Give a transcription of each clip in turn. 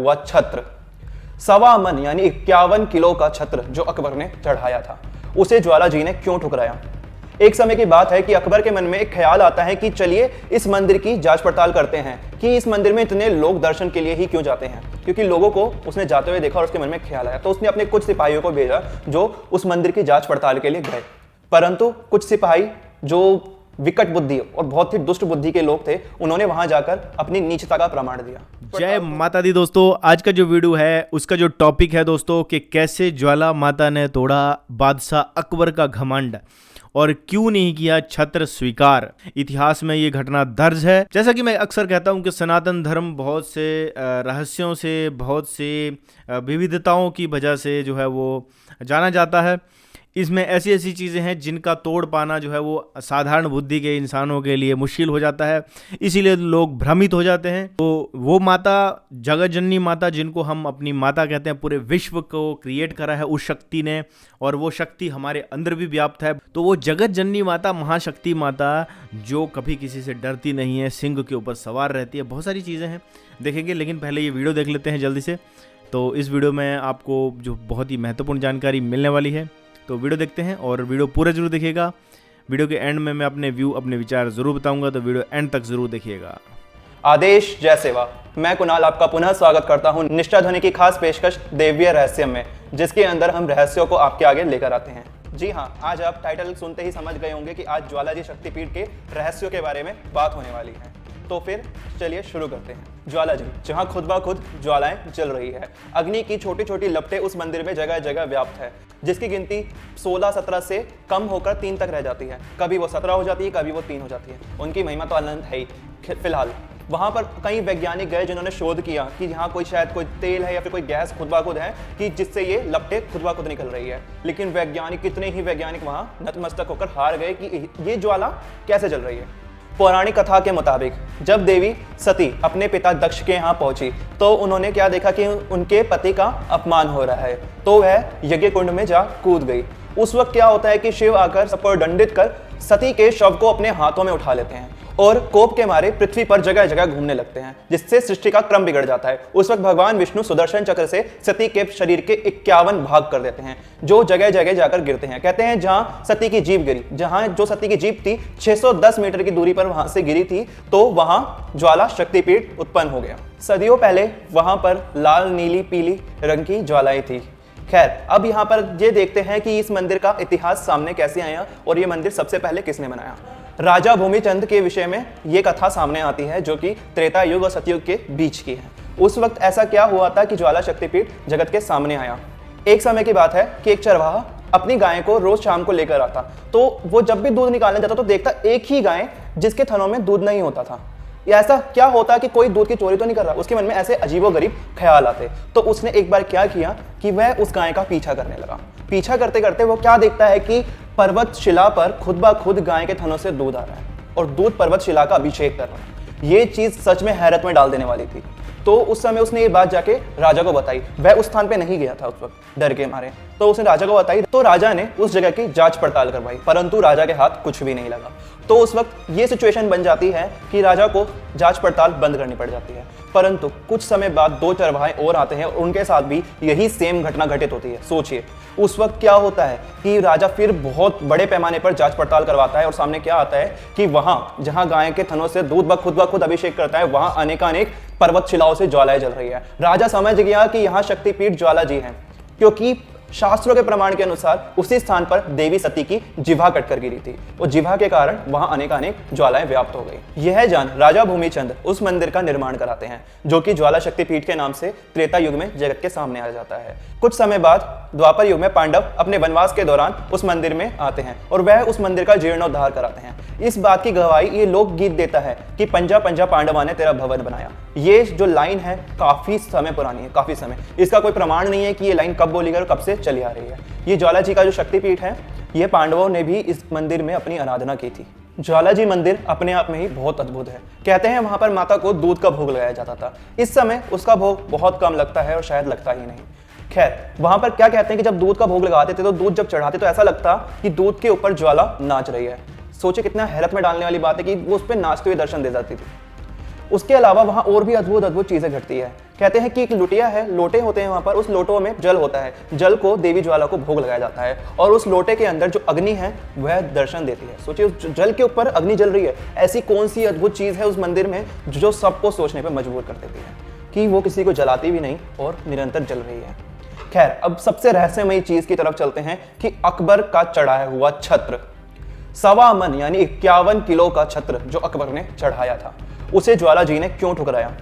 हुआ छत्र, 1.25 मन यानी 51 किलो का छत्र जो अकबर ने चढ़ाया था, उसे ज्वाला जी ने क्यों ठुकराया। एक समय की बात है कि अकबर के मन में एक ख्याल आता है कि चलिए इस मंदिर की जांच पड़ताल करते हैं कि इस मंदिर में इतने लोग दर्शन के लिए ही क्यों जाते हैं, क्योंकि लोगों को उसने जाते हुए देखा और उसके मन में ख्याल आया। तो उसने अपने कुछ सिपाहियों को भेजा जो उस मंदिर की जांच पड़ताल के लिए गए, परंतु कुछ सिपाही जो विकट बुद्धि और बहुत ही दुष्ट बुद्धि के लोग थे, उन्होंने वहां जाकर अपनी नीचता का प्रमाण दिया। जय माता दी दोस्तों, आज का जो वीडियो है उसका जो टॉपिक है दोस्तों कि कैसे ज्वाला माता ने तोड़ा बादशाह अकबर का घमंड और क्यों नहीं किया छत्र स्वीकार। इतिहास में ये घटना दर्ज है। जैसा कि मैं अक्सर कहता हूं कि सनातन धर्म बहुत से रहस्यों से, बहुत से विविधताओं की वजह से जो है वो जाना जाता है। इसमें ऐसी ऐसी चीज़ें हैं जिनका तोड़ पाना जो है वो साधारण बुद्धि के इंसानों के लिए मुश्किल हो जाता है, इसीलिए लोग भ्रमित हो जाते हैं। तो वो माता, जगत जननी माता, जिनको हम अपनी माता कहते हैं, पूरे विश्व को क्रिएट करा है उस शक्ति ने, और वो शक्ति हमारे अंदर भी व्याप्त है। तो वो जगत जननी माता, महाशक्ति माता, जो कभी किसी से डरती नहीं है, सिंह के ऊपर सवार रहती है, बहुत सारी चीज़ें हैं देखेंगे। लेकिन पहले ये वीडियो देख लेते हैं जल्दी से। तो इस वीडियो में आपको जो बहुत ही महत्वपूर्ण जानकारी मिलने वाली है, तो वीडियो देखते हैं और वीडियो पूरा जरूर देखिएगा। वीडियो के एंड में मैं अपने व्यू, अपने विचार जरूर बताऊंगा, तो वीडियो एंड तक जरूर देखिएगा। आदेश जय सेवा। मैं कुणाल आपका पुनः स्वागत करता हूं निष्ठा ध्वनि की खास पेशकश देवीय रहस्य में, जिसके अंदर हम रहस्यों को आपके आगे लेकर आते हैं। जी हाँ, आज आप टाइटल सुनते ही समझ गए होंगे कि आज ज्वाला जी शक्तिपीठ के रहस्यों के बारे में बात होने वाली है। तो फिर चलिए शुरू करते हैं। ज्वाला जी, जहां खुद ब खुद ज्वालाएं जल रही है, अग्नि की छोटी छोटी लपटें उस मंदिर में जगह जगह व्याप्त है, जिसकी गिनती 16-17 से कम होकर 3 तक रह जाती है। कभी वो 17 हो जाती है, कभी वो 3 हो जाती है। उनकी महिमा तो अनंत है ही। फिलहाल वहां पर कई वैज्ञानिक गए जिन्होंने शोध किया कि यहाँ शायद कोई तेल है या फिर कोई गैस खुद ब खुद है कि जिससे ये लपटें खुद ब खुद निकल रही है। लेकिन वैज्ञानिक, कितने ही वैज्ञानिक वहां नतमस्तक होकर हार गए कि ये ज्वाला कैसे जल रही है। पौराणिक कथा के मुताबिक जब देवी सती अपने पिता दक्ष के यहाँ पहुंची तो उन्होंने क्या देखा कि उनके पति का अपमान हो रहा है, तो वह यज्ञ कुंड में जा कूद गई। उस वक्त क्या होता है कि शिव आकर सब पर दंडित कर सती के शव को अपने हाथों में उठा लेते हैं और कोप के मारे पृथ्वी पर जगह जगह घूमने लगते हैं, जिससे सृष्टि का क्रम बिगड़ जाता है। उस वक्त भगवान विष्णु सुदर्शन चक्र से सती के शरीर के 51 भाग कर देते हैं, जो जगह जगह जाकर गिरते हैं। कहते हैं जहां सती की जीभ गिरी, जो सती की जीभ थी 610 मीटर की दूरी पर वहां से गिरी थी, तो वहां ज्वाला शक्तिपीठ उत्पन्न हो गया। सदियों पहले वहां पर लाल, नीली, पीली रंग की ज्वालाएं थी। खैर, अब यहाँ पर ये देखते हैं कि इस मंदिर का इतिहास सामने कैसे आया और ये मंदिर सबसे पहले किसने बनाया। राजा भूमिचंद के विषय में ये कथा सामने आती है, जो कि त्रेता युग और सतयुग के बीच की है। उस वक्त ऐसा क्या हुआ था कि ज्वाला शक्तिपीठ जगत के सामने आया। एक समय की बात है कि एक चरवाहा अपनी गाय को रोज शाम को लेकर आता, तो वो जब भी दूध निकालने जाता तो देखता एक ही गाय जिसके थनों में दूध नहीं होता था। ऐसा क्या होता कि कोई दूध की चोरी तो नहीं कर रहा। उसके मन में ऐसे अजीबोगरीब ख्याल आते, तो उसने एक बार क्या किया कि वह उस गाय का पीछा करने लगा। पीछा करते करते वो क्या देखता है कि पर्वत शिला पर खुद ब खुद गाय के थनों से दूध आ रहा है और दूध पर्वत शिला का अभिषेक कर रहा है। ये चीज सच में हैरत में डाल देने वाली थी। तो उस समय उसने ये बात जाके राजा को बताई। वह उस स्थान पे नहीं गया था उस वक्त, डर के मारे। तो उसने राजा को बताई, तो राजा ने उस जगह की जांच पड़ताल करवाई, परंतु राजा के हाथ कुछ भी नहीं लगा। तो उस वक्त ये सिचुएशन बन जाती है कि राजा को जांच पड़ताल बंद करनी पड़ जाती है। परंतु कुछ समय बाद 2 चरवाहे और आते हैं और उनके साथ भी यही सेम घटना घटित होती है। सोचिए, उस वक्त क्या होता है कि राजा फिर बहुत बड़े पैमाने पर जांच पड़ताल करवाता है और सामने क्या आता है कि वहां जहां गाय के थनों से दूध ब खुद अभिषेक करता है, वहां अनेकानेक पर्वत शिलाओं से ज्वालाएं जल रही है। राजा समझ गया कि यहाँ शक्तिपीठ ज्वाला जी हैं, क्योंकि शास्त्रों के प्रमाण के अनुसार उसी स्थान पर देवी सती की जिह्वा कटकर गिरी थी और जिह्वा के कारण वहां अनेकानेक ज्वालाएं व्याप्त हो गई। यह जान राजा भूमिचंद उस मंदिर का निर्माण कराते हैं, जो कि ज्वाला शक्तिपीठ के नाम से त्रेता युग में जगत के सामने आ जाता है। कुछ समय बाद द्वापर युग में पांडव अपने वनवास के दौरान उस मंदिर में आते हैं और वह उस मंदिर का जीर्णोद्धार कराते हैं। इस बात की गवाही ये लोकगीत देता है कि पंजा पंजा पांडवा ने तेरा भवन बनाया। ये जो लाइन है काफी समय पुरानी है, काफी समय। इसका कोई प्रमाण नहीं है कि ये लाइन कब बोली गई और कब से चली आ रही है। ये ज्वाला जी का जो शक्तिपीठ है, ये पांडवों ने भी इस मंदिर में अपनी आराधना की थी। ज्वाला जी मंदिर अपने आप में ही बहुत अद्भुत है। कहते हैं वहां पर माता को दूध का भोग लगाया जाता था। इस समय उसका भोग बहुत कम लगता है और शायद लगता ही नहीं। खैर, वहां पर क्या कहते हैं कि जब दूध का भोग लगाते थे तो दूध जब चढ़ाते तो ऐसा लगता कि दूध के ऊपर ज्वाला नाच रही है। सोचे कितना हैरत में डालने वाली बात है कि वो उस पर नाचते हुए दर्शन दे जाती थी। उसके अलावा वहाँ और भी अद्भुत अद्भुत चीज़ें घटती है। कहते हैं कि एक लुटिया है, लोटे होते हैं वहाँ पर, उस लोटों में जल होता है, जल को देवी ज्वाला को भोग लगाया जाता है और उस लोटे के अंदर जो अग्नि है वह दर्शन देती है। सोचिए उस जल के ऊपर अग्नि जल रही है, ऐसी कौन सी अद्भुत चीज़ है उस मंदिर में जो सबको सोचने पर मजबूर कर देती है कि वो किसी को जलाती भी नहीं और निरंतर जल रही है। खैर, अब सबसे रहस्यमयी चीज़ की तरफ चलते हैं कि अकबर का चढ़ाया हुआ छत्र, 1.25 मन यानी 51 किलो का छत्र जो अकबर ने चढ़ाया था, उसे ज्वाला जी ने क्यों ठुकराया।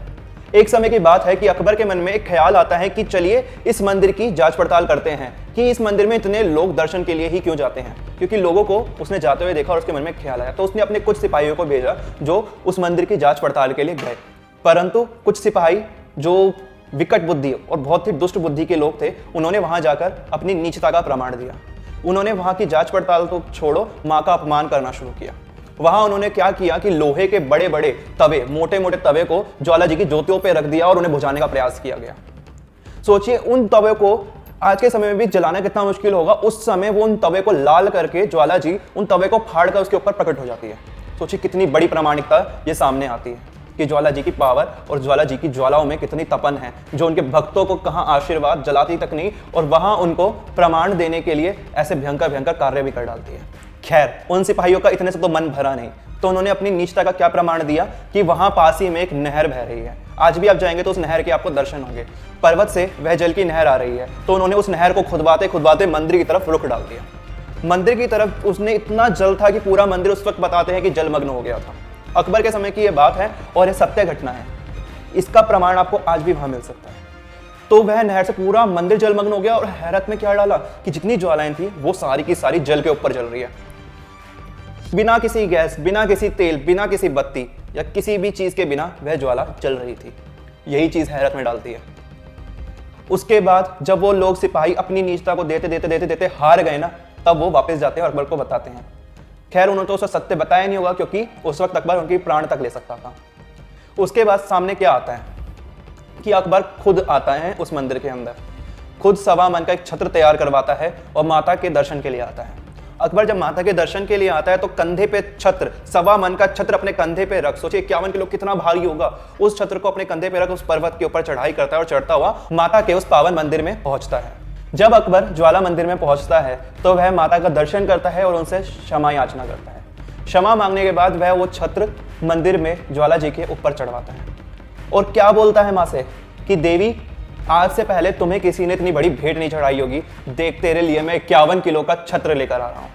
एक समय की बात है कि अकबर के मन में एक ख्याल आता है कि चलिए इस मंदिर की जांच पड़ताल करते हैं कि इस मंदिर में इतने लोग दर्शन के लिए ही क्यों जाते हैं, क्योंकि लोगों को उसने जाते हुए देखा और उसके मन में ख्याल आया। तो उसने अपने कुछ सिपाहियों को भेजा जो उस मंदिर की जांच पड़ताल के लिए गए, परंतु कुछ सिपाही जो विकट बुद्धि और बहुत ही दुष्ट बुद्धि के लोग थे, उन्होंने वहां जाकर अपनी नीचता का प्रमाण दिया। उन्होंने वहां की जांच पड़ताल तो छोड़ो, मां का अपमान करना शुरू किया। वहां उन्होंने क्या किया कि लोहे के बड़े बड़े तवे, मोटे मोटे तवे को ज्वाला जी की ज्योतियों पे रख दिया और उन्हें बुझाने का प्रयास किया गया। सोचिए उन तवे को आज के समय में भी जलाना कितना मुश्किल होगा, उस समय वो उन तवे को लाल करके ज्वाला जी उन तवे को फाड़ कर उसके ऊपर प्रकट हो जाती है। सोचिए कितनी बड़ी प्रामाणिकता ये सामने आती है कि ज्वाला जी की पावर और ज्वाला जी की ज्वालाओं में कितनी तपन है, जो उनके भक्तों को कहां आशीर्वाद जलाती तक नहीं और वहां उनको प्रमाण देने के लिए ऐसे भयंकर भयंकर कार्य भी कर डालती है। खैर, उन सिपाहियों का इतने से तो मन भरा नहीं, तो उन्होंने अपनी नीचता का क्या प्रमाण दिया कि वहां पास ही में एक नहर बह रही है। आज भी आप जाएंगे तो उस नहर के आपको दर्शन होंगे, पर्वत से वह जल की नहर आ रही है। तो उन्होंने उस नहर को खुदवाते खुदवाते मंदिर की तरफ रुख डाल दिया। मंदिर की तरफ उसने इतना जल था कि पूरा मंदिर उस वक्त बताते हैं कि जलमग्न हो गया था। अकबर के समय की यह बात है और यह सत्य घटना है, इसका प्रमाण आपको आज भी वहां मिल सकता है। तो वह नहर से पूरा मंदिर जलमग्न हो गया और हैरत में क्या डाला कि जितनी ज्वालाएं थी वो सारी की सारी जल के ऊपर जल रही है, बिना किसी गैस, बिना किसी तेल, बिना किसी बत्ती या किसी भी चीज के बिना वह ज्वाला जल रही थी। यही चीज हैरत में डालती है। उसके बाद जब वो लोग सिपाही अपनी नीचता को देते देते देते देते हार गए ना, तब वो वापस जाते हैं और अकबर को बताते हैं। खैर, उन्होंने तो उसे सत्य बताया नहीं होगा क्योंकि उस वक्त अकबर उनकी प्राण तक ले सकता था। उसके बाद सामने क्या आता है कि अकबर खुद आता है उस मंदिर के अंदर, खुद 1.25 मन का एक छत्र तैयार करवाता है और माता के दर्शन के लिए आता है। अकबर जब माता के दर्शन के लिए आता है तो कंधे पे छत्र, 1.25 मन का छत्र अपने कंधे पे रख, सोचिए 51 किलो कितना भारी होगा, उस छत्र को अपने कंधे पे रख उस पर्वत के ऊपर चढ़ाई करता है और चढ़ता हुआ माता के उस पावन मंदिर में पहुंचता है। जब अकबर ज्वाला मंदिर में पहुंचता है तो वह माता का दर्शन करता है और उनसे क्षमा याचना करता है। क्षमा मांगने के बाद वह वो छत्र मंदिर में ज्वाला जी के ऊपर चढ़वाता है और क्या बोलता है माँ से कि देवी, आज से पहले तुम्हें किसी ने इतनी बड़ी भेंट नहीं चढ़ाई होगी, देख तेरे लिए मैं 51 किलो का छत्र लेकर आ रहा हूँ।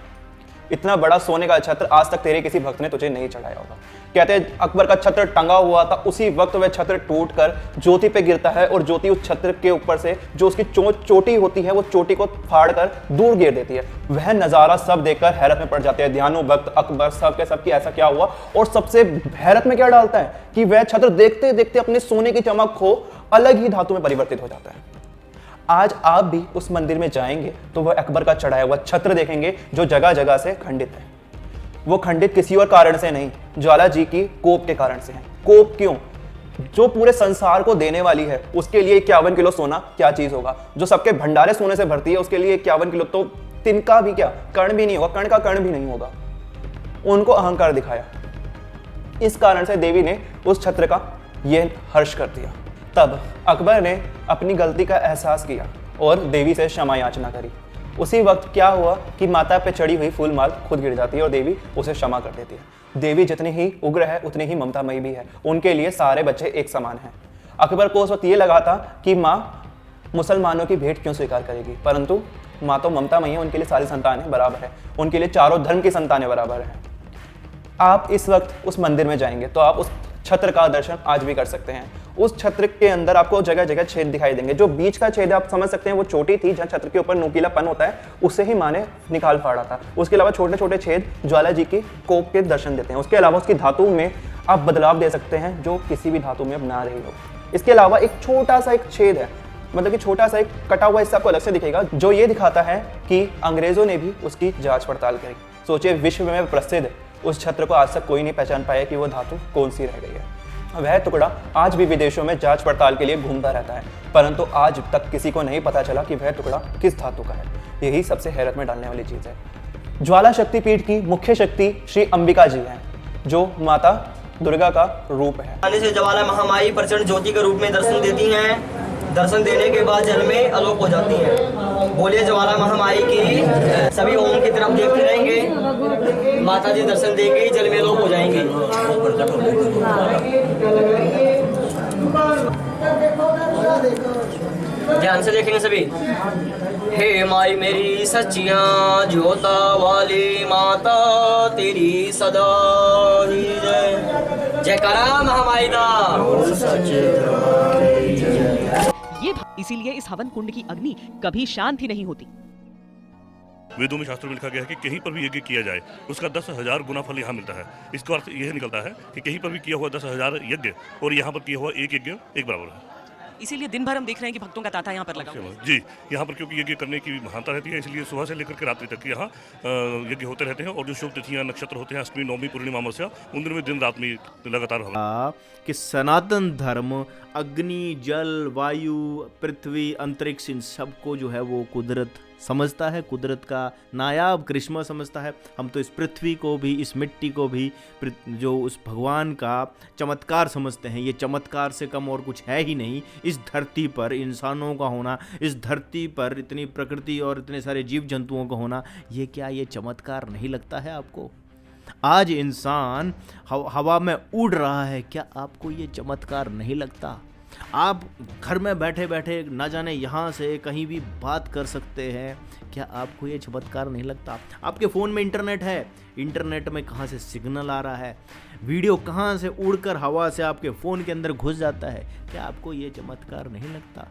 इतना बड़ा सोने का छत्र आज तक तेरे किसी भक्त ने तुझे नहीं चढ़ाया होगा। कहते हैं अकबर का छत्र टंगा हुआ था, उसी वक्त वह छत्र टूटकर ज्योति पे गिरता है और ज्योति उस छत्र के ऊपर से जो उसकी चोटी होती है वो चोटी को फाड़कर दूर गिर देती है। वह नज़ारा सब देखकर हैरत में पड़ जाते हैं ध्यानु भक्त, अकबर, सब के सब की ऐसा क्या हुआ। और सबसे हैरत में क्या डालता है कि वह छत्र देखते देखते अपने सोने की चमक खो अलग ही धातु में परिवर्तित हो जाता है। आज आप भी उस मंदिर में जाएंगे तो वह अकबर का चढ़ाया हुआ छत्र देखेंगे जो जगह जगह से खंडित है। वो खंडित किसी और कारण से नहीं, ज्वाला जी की कोप के कारण से है। कोप क्यों? जो पूरे संसार को देने वाली है उसके लिए 51 किलो सोना क्या चीज होगा, जो सबके भंडारे सोने से भरती है उसके लिए 51 किलो तो तिनका भी क्या, कर्ण भी नहीं होगा, कर्ण का कर्ण भी नहीं होगा। उनको अहंकार दिखाया, इस कारण से देवी ने उस छत्र का यह हर्ष कर दिया। तब अकबर ने अपनी गलती का एहसास किया और देवी से क्षमा याचना करी। उसी वक्त क्या हुआ कि माता पे चढ़ी हुई फूलमाल खुद गिर जाती है और देवी उसे क्षमा कर देती है। देवी जितनी ही उग्र है उतनी ही ममतामयी भी है, उनके लिए सारे बच्चे एक समान हैं। अकबर को उस वक्त ये लगा था कि माँ मुसलमानों की भेंट क्यों स्वीकार करेगी, परंतु माँ तो ममतामयी है, उनके लिए सारी संतानें बराबर है, उनके लिए चारों धर्म की संतानें बराबर हैं। आप इस वक्त उस मंदिर में जाएंगे तो आप उस छत्र का दर्शन आज भी कर सकते हैं। उस छत्र के अंदर आपको जगह जगह छेद दिखाई देंगे। जो बीच का छेद आप समझ सकते हैं वो चोटी थी जहाँ छत्र के ऊपर नुकीलापन होता है, उससे ही माँ ने निकाल फाड़ा था। उसके अलावा छोटे छोटे छेद ज्वाला जी की कोप के दर्शन देते हैं। उसके अलावा उसकी धातु में आप बदलाव दे सकते हैं जो किसी भी धातु में अब ना रही हो। इसके अलावा एक छोटा सा एक छेद है, मतलब कि छोटा सा एक कटा हुआ हिस्सा आपको अलग से दिखेगा, जो ये दिखाता है कि अंग्रेजों ने भी उसकी जांच पड़ताल करी। सोचिए विश्व में प्रसिद्ध उस छत्र को आज तक कोई नहीं पहचान पाया कि वो धातु कौन सी रह गई है। वह टुकड़ा आज भी विदेशों में जांच पड़ताल के लिए घूमता रहता है, परंतु आज तक किसी को नहीं पता चला कि वह टुकड़ा किस धातु का है। यही सबसे हैरत में डालने वाली चीज़ है। ज्वाला शक्तिपीठ की मुख्य शक्ति श्री अंबिका जी हैं, जो माता दुर्गा का रूप है। आने से ज्वाला महामाई प्रचंड ज्योति के रूप में दर्शन देती हैं। दर्शन देने के बाद जल में आलोक हो जाती हैं। बोलिए ज्वाला महामाई की। सभी ओम की तरफ देखते रहेंगे। माता जी दर्शन देंगे, जल में आलोक हो जाएंगे। ध्यान से देखेंगे सभी। हे माई मेरी सच्चिया ज्योता वाली माता तेरी सदा ही जय। जयकारा महामाई दा। इसीलिए इस हवन कुंड की अग्नि कभी शांत ही नहीं होती। वेदों में शास्त्रों में लिखा गया है कि कहीं पर भी यज्ञ किया जाए उसका 10,000 गुना फल यहाँ मिलता है। इसका अर्थ यह निकलता है कि कहीं पर भी किया हुआ 10,000 यज्ञ और यहाँ पर किया हुआ एक यज्ञ एक बराबर है। इसीलिए दिन भर हम देख रहे हैं कि भक्तों का तांता यहाँ पर लगा हुआ है। जी, यहाँ पर क्योंकि यज्ञ करने की महानता रहती है, इसलिए सुबह से लेकर के रात्रि तक यहाँ यज्ञ होते रहते हैं। और जो शुभ तिथियाँ नक्षत्र होते हैं, अष्टमी, नवमी, पूर्णिमा, अमावस्या, उन दिनों में दिन रात में लगातार हवन। कि सनातन धर्म अग्नि, जल, वायु, पृथ्वी, अंतरिक्ष, इन सबको जो है वो कुदरत समझता है, कुदरत का नायाब करिश्मा समझता है। हम तो इस पृथ्वी को भी, इस मिट्टी को भी जो उस भगवान का चमत्कार समझते हैं। ये चमत्कार से कम और कुछ है ही नहीं। इस धरती पर इंसानों का होना, इस धरती पर इतनी प्रकृति और इतने सारे जीव जंतुओं का होना, ये क्या ये चमत्कार नहीं लगता है आपको? आज इंसान हवा में उड़ रहा है, क्या आपको ये चमत्कार नहीं लगता? आप घर में बैठे बैठे ना जाने यहाँ से कहीं भी बात कर सकते हैं, क्या आपको ये चमत्कार नहीं लगता? आपके फ़ोन में इंटरनेट है, इंटरनेट में कहाँ से सिग्नल आ रहा है, वीडियो कहाँ से उड़कर हवा से आपके फ़ोन के अंदर घुस जाता है, क्या आपको ये चमत्कार नहीं लगता?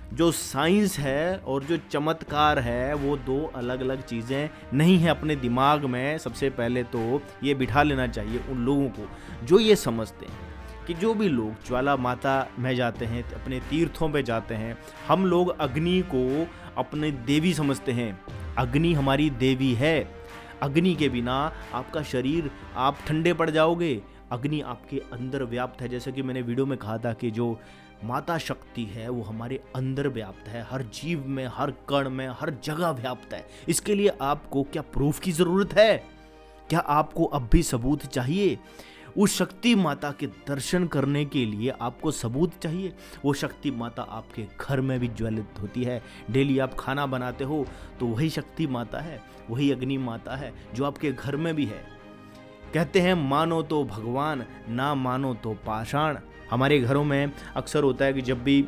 जो साइंस है और जो चमत्कार है वो दो अलग अलग चीज़ें नहीं हैं। अपने दिमाग में सबसे पहले तो ये बिठा लेना चाहिए उन लोगों को जो ये समझते हैं कि जो भी लोग ज्वाला माता में जाते हैं, अपने तीर्थों पे जाते हैं, हम लोग अग्नि को अपने देवी समझते हैं। अग्नि हमारी देवी है। अग्नि के बिना आपका शरीर, आप ठंडे पड़ जाओगे। अग्नि आपके अंदर व्याप्त है। जैसे कि मैंने वीडियो में कहा था कि जो माता शक्ति है वो हमारे अंदर व्याप्त है, हर जीव में, हर कण में, हर जगह व्याप्त है। इसके लिए आपको क्या प्रूफ की ज़रूरत है? क्या आपको अब भी सबूत चाहिए? उस शक्ति माता के दर्शन करने के लिए आपको सबूत चाहिए। वो शक्ति माता आपके घर में भी ज्वलित होती है। डेली आप खाना बनाते हो तो वही शक्ति माता है, वही अग्नि माता है जो आपके घर में भी है। कहते हैं मानो तो भगवान, ना मानो तो पाषाण। हमारे घरों में अक्सर होता है कि जब भी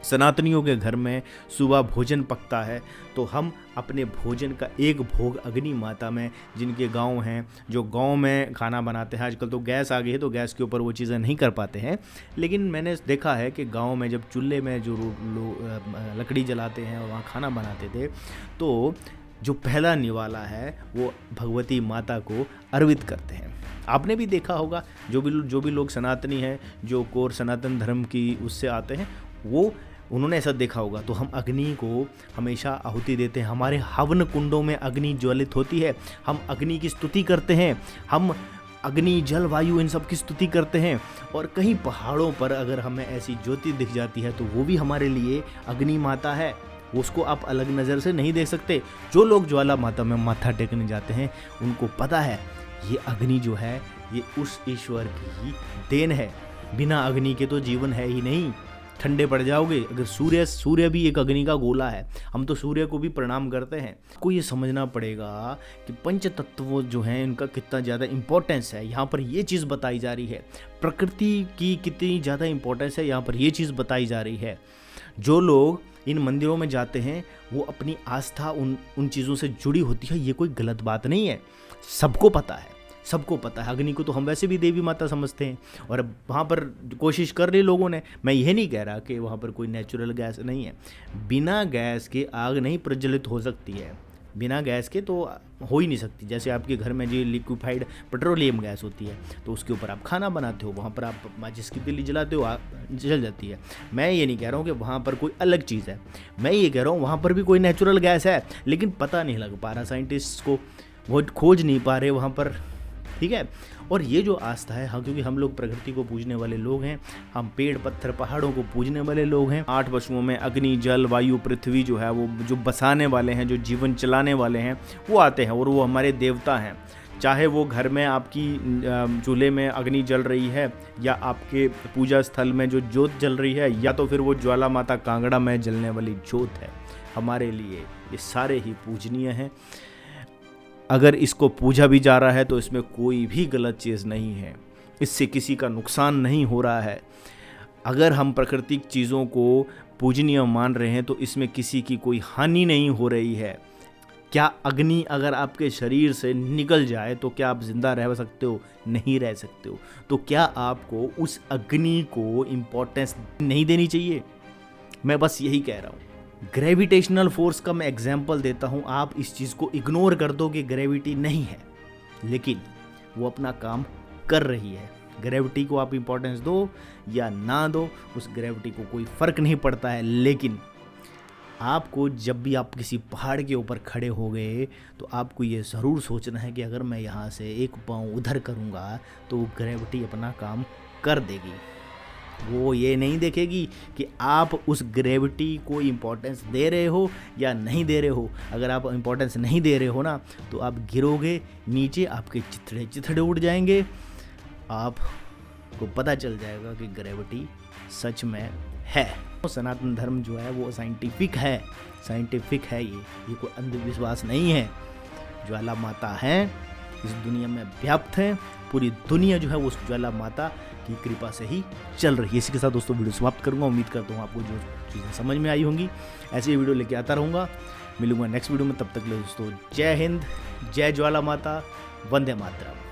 सनातनियों के घर में सुबह भोजन पकता है तो हम अपने भोजन का एक भोग अग्नि माता में, जिनके गांव हैं, जो गांव में खाना बनाते हैं, आजकल तो गैस आ गई है तो गैस के ऊपर वो चीज़ें नहीं कर पाते हैं, लेकिन मैंने देखा है कि गांव में जब चूल्हे में जो लकड़ी जलाते हैं और वहाँ खाना बनाते थे तो जो पहला निवाला है वो भगवती माता को अर्पित करते हैं। आपने भी देखा होगा, जो भी लोग सनातनी हैं, जो कोर सनातन धर्म की उससे आते हैं, वो उन्होंने ऐसा देखा होगा। तो हम अग्नि को हमेशा आहुति देते हैं। हमारे हवन कुंडों में अग्नि ज्वलित होती है। हम अग्नि की स्तुति करते हैं। हम अग्नि, जल, वायु, इन सब की स्तुति करते हैं। और कहीं पहाड़ों पर अगर हमें ऐसी ज्योति दिख जाती है तो वो भी हमारे लिए अग्नि माता है। उसको आप अलग नज़र से नहीं देख सकते। जो लोग ज्वाला माता में माथा टेकने जाते हैं उनको पता है ये अग्नि जो है ये उस ईश्वर की ही देन है। बिना अग्नि के तो जीवन है ही नहीं, ठंडे पड़ जाओगे। अगर सूर्य भी एक अग्नि का गोला है। हम तो सूर्य को भी प्रणाम करते हैं। को ये समझना पड़ेगा कि पंच तत्व जो हैं इनका कितना ज़्यादा इम्पोर्टेंस है। यहाँ पर ये चीज़ बताई जा रही है। प्रकृति की कितनी ज़्यादा इम्पोर्टेंस है यहाँ पर ये चीज़ बताई जा रही है। जो लोग इन मंदिरों में जाते हैं वो अपनी आस्था उन चीज़ों से जुड़ी होती है। ये कोई गलत बात नहीं है, सबको पता है, सबको पता है। अग्नि को तो हम वैसे भी देवी माता समझते हैं और अब वहाँ पर कोशिश कर रहे लोगों ने। मैं यह नहीं कह रहा कि वहाँ पर कोई नेचुरल गैस नहीं है। बिना गैस के आग नहीं प्रज्वलित हो सकती है, बिना गैस के तो हो ही नहीं सकती। जैसे आपके घर में जो लिक्विफाइड पेट्रोलियम गैस होती है तो उसके ऊपर आप खाना बनाते हो, वहाँ पर आप माचिस की तिल्ली जलाते हो, आग जल जाती है। मैं ये नहीं कह रहा हूँ कि वहाँ पर कोई अलग चीज़ है, मैं ये कह रहा हूँ वहाँ पर भी कोई नेचुरल गैस है, लेकिन पता नहीं लग पा रहा, साइंटिस्ट को वो खोज नहीं पा रहे वहाँ पर, ठीक है। और ये जो आस्था है, हाँ, क्योंकि हम लोग प्रकृति को पूजने वाले लोग हैं, हम पेड़ पत्थर पहाड़ों को पूजने वाले लोग हैं। 8 पशुओं में अग्नि, जल, वायु, पृथ्वी जो है वो जो बसाने वाले हैं, जो जीवन चलाने वाले हैं वो आते हैं और वो हमारे देवता हैं। चाहे वो घर में आपकी चूल्हे में अग्नि जल रही है, या आपके पूजा स्थल में जो जोत जल रही है, या तो फिर वो ज्वाला माता कांगड़ा में जलने वाली जोत है, हमारे लिए ये सारे ही पूजनीय हैं। अगर इसको पूजा भी जा रहा है तो इसमें कोई भी गलत चीज़ नहीं है, इससे किसी का नुकसान नहीं हो रहा है। अगर हम प्राकृतिक चीज़ों को पूजनीय मान रहे हैं तो इसमें किसी की कोई हानि नहीं हो रही है। क्या अग्नि अगर आपके शरीर से निकल जाए तो क्या आप जिंदा रह सकते हो? नहीं रह सकते हो। तो क्या आपको उस अग्नि को इम्पोर्टेंस नहीं देनी चाहिए? मैं बस यही कह रहा हूँ। ग्रेविटेशनल फोर्स का मैं एग्जांपल देता हूँ, आप इस चीज़ को इग्नोर कर दो कि ग्रेविटी नहीं है, लेकिन वो अपना काम कर रही है। ग्रेविटी को आप इम्पोर्टेंस दो या ना दो, उस ग्रेविटी को कोई फ़र्क नहीं पड़ता है। लेकिन आपको जब भी आप किसी पहाड़ के ऊपर खड़े हो गए तो आपको ये ज़रूर सोचना है कि अगर मैं यहाँ से एक पाँव उधर करूँगा तो ग्रेविटी अपना काम कर देगी। वो ये नहीं देखेगी कि आप उस ग्रेविटी को इम्पोर्टेंस दे रहे हो या नहीं दे रहे हो। अगर आप इम्पोर्टेंस नहीं दे रहे हो ना तो आप गिरोगे नीचे, आपके चिथड़े चिथड़े उड़ जाएंगे, आपको पता चल जाएगा कि ग्रेविटी सच में है। सनातन धर्म जो है वो साइंटिफिक है। ये कोई अंधविश्वास नहीं है। ज्वाला माता है, इस दुनिया में व्याप्त है, पूरी दुनिया जो है वो उस ज्वाला माता की कृपा से ही चल रही है। इसी के साथ दोस्तों वीडियो समाप्त करूंगा। उम्मीद करता हूँ आपको जो चीज़ें समझ में आई होंगी। ऐसे ही वीडियो लेके आता रहूँगा। मिलूंगा नेक्स्ट वीडियो में, तब तक के लिए दोस्तों जय हिंद, जय ज्वाला माता, वंदे मातरम।